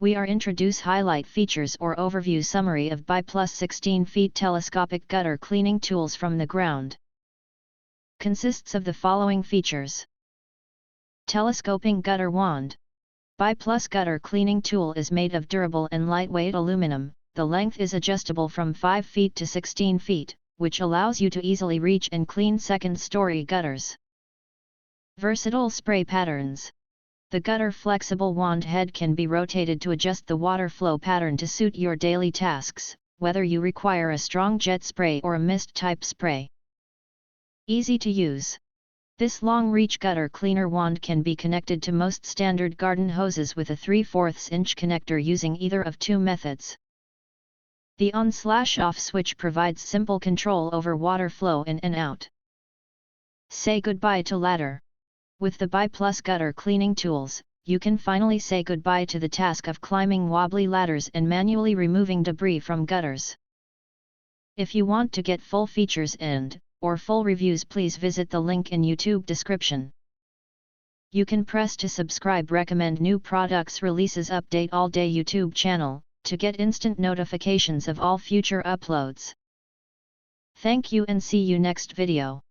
we are introduce highlight features or overview summary of Buyplus 16FT Telescopic Gutter Cleaning Tools from the ground. Consists of the following features. Telescoping Gutter Wand. Buyplus Gutter Cleaning Tool is made of durable and lightweight aluminum. The length is adjustable from 5 feet to 16 feet, which allows you to easily reach and clean second-story gutters. Versatile spray patterns. The gutter flexible wand head can be rotated to adjust the water flow pattern to suit your daily tasks, whether you require a strong jet spray or a mist-type spray. Easy to use. This long-reach gutter cleaner wand can be connected to most standard garden hoses with a 3/4 inch connector using either of two methods. The on/off switch provides simple control over water flow in and out. Say goodbye to ladder. With the Buyplus gutter cleaning tools, you can finally say goodbye to the task of climbing wobbly ladders and manually removing debris from gutters. If you want to get full features or full reviews, please visit the link in YouTube description. You can press to subscribe, recommend new products releases, update all day YouTube channel, to get instant notifications of all future uploads. Thank you and see you next video.